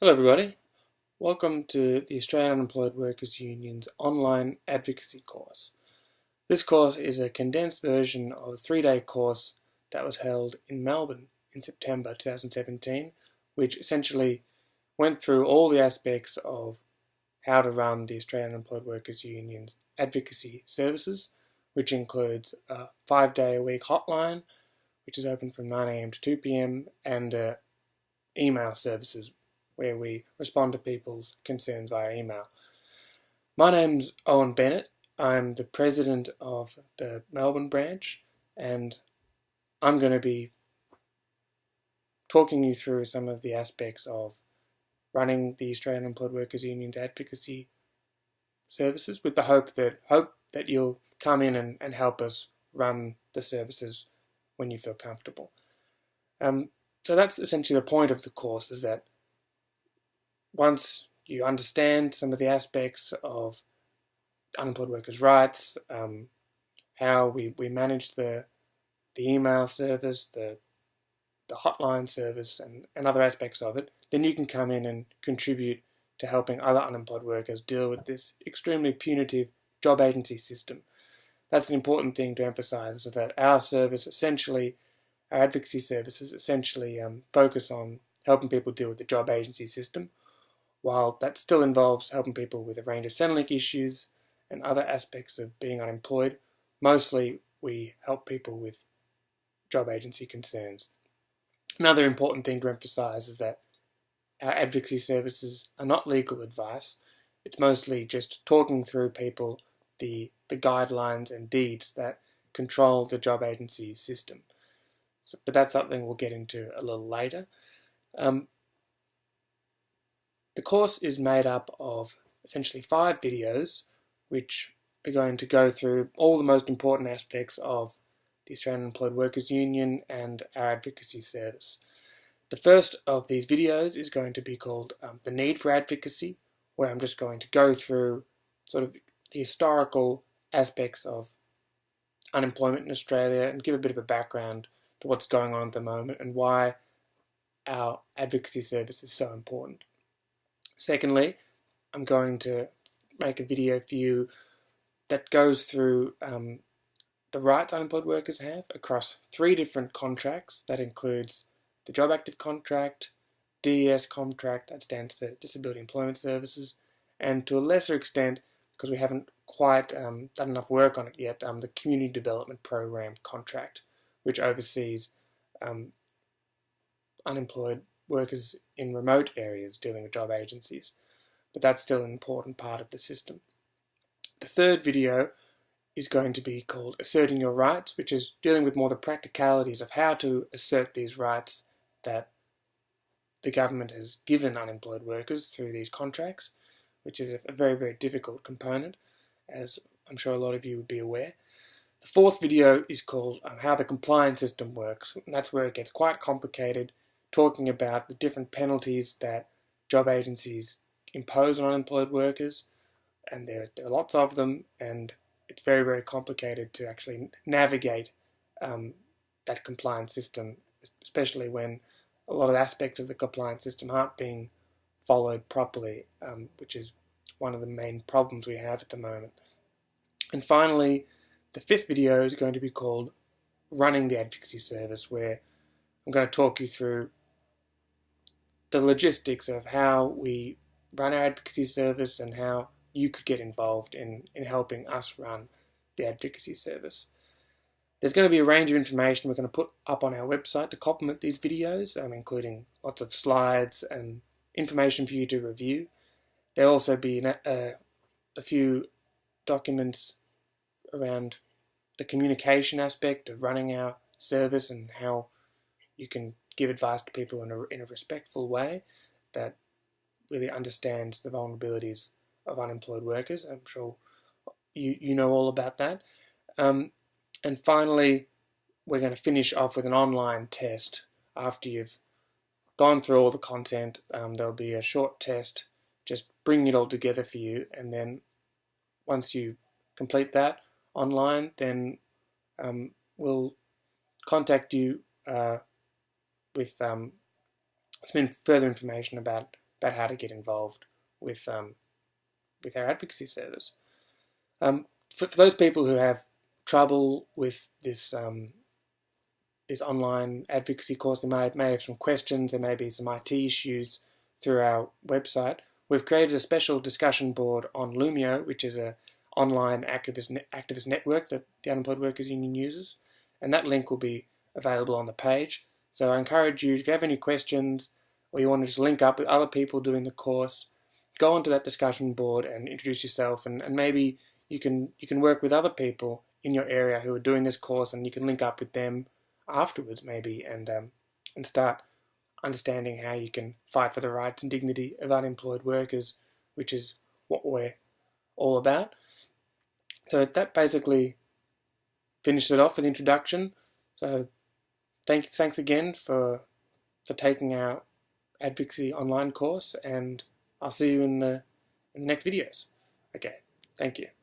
Hello everybody, welcome to the Australian Unemployed Workers Union's online advocacy course. This course is a condensed version of a 3-day course that was held in Melbourne in September 2017, which essentially went through all the aspects of how to run the Australian Unemployed Workers Union's Advocacy Services, which includes a 5-day-a-week hotline, which is open from 9 a.m. to 2 p.m, and email services where we respond to people's concerns via email. My name's Owen Bennett. I'm the president of the Melbourne branch, and I'm going to be talking you through some of the aspects of running the Australian Unemployed Workers Union's advocacy services, with the hope that you'll come in and help us run the services when you feel comfortable. So that's essentially the point of the course, is that once you understand some of the aspects of unemployed workers' rights, how we manage the email service, the hotline service, and other aspects of it, then you can come in and contribute to helping other unemployed workers deal with this extremely punitive job agency system. That's an important thing to emphasise, is that our advocacy services essentially focus on helping people deal with the job agency system, while that still involves helping people with a range of Centrelink issues and other aspects of being unemployed. Mostly we help people with job agency concerns. Another important thing to emphasise is that our advocacy services are not legal advice. It's mostly just talking through people the guidelines and deeds that control the job agency system. But that's something we'll get into a little later. The course is made up of essentially 5 videos, which are going to go through all the most important aspects of the Australian Unemployed Workers Union and our advocacy service. The first of these videos is going to be called The Need for Advocacy, where I'm just going to go through sort of the historical aspects of unemployment in Australia and give a bit of a background to what's going on at the moment and why our advocacy service is so important. Secondly, I'm going to make a video for you that goes through the rights unemployed workers have across 3 different contracts. That includes the Job Active contract, DES contract, that stands for Disability Employment Services, and to a lesser extent, because we haven't quite done enough work on it yet, the Community Development Program contract, which oversees unemployed workers in remote areas dealing with job agencies, but that's still an important part of the system. The third video is going to be called Asserting Your Rights, which is dealing with more the practicalities of how to assert these rights that the government has given unemployed workers through these contracts, which is a very, very difficult component, as I'm sure a lot of you would be aware. The fourth video is called How the Compliance System Works, and that's where it gets quite complicated, talking about the different penalties that job agencies impose on unemployed workers, and there are lots of them, and it's very, very complicated to actually navigate that compliance system, especially when a lot of aspects of the compliance system aren't being followed properly, which is one of the main problems we have at the moment. And finally, the 5th video is going to be called Running the Advocacy Service, where I'm going to talk you through the logistics of how we run our advocacy service and how you could get involved in helping us run the advocacy service. There's going to be a range of information we're going to put up on our website to complement these videos, including lots of slides and information for you to review. There'll also be a few documents around the communication aspect of running our service and how you can give advice to people in a respectful way that really understands the vulnerabilities of unemployed workers. I'm sure you know all about that. And finally, we're going to finish off with an online test. After you've gone through all the content, there'll be a short test just bringing it all together for you, and then once you complete that online, then we'll contact you with some further information about about how to get involved with our advocacy service. For those people who have trouble with this this online advocacy course, they may have some questions, there may be some IT issues through our website. We've created a special discussion board on Lumio, which is an online activist network that the Unemployed Workers Union uses, and that link will be available on the page. So I encourage you, if you have any questions or you want to just link up with other people doing the course, go onto that discussion board and introduce yourself, and maybe you can work with other people in your area who are doing this course, and you can link up with them afterwards maybe, and start understanding how you can fight for the rights and dignity of unemployed workers, which is what we're all about. So that basically finishes it off with the introduction. So thanks again for taking our advocacy online course, and I'll see you in the next videos. Okay, thank you.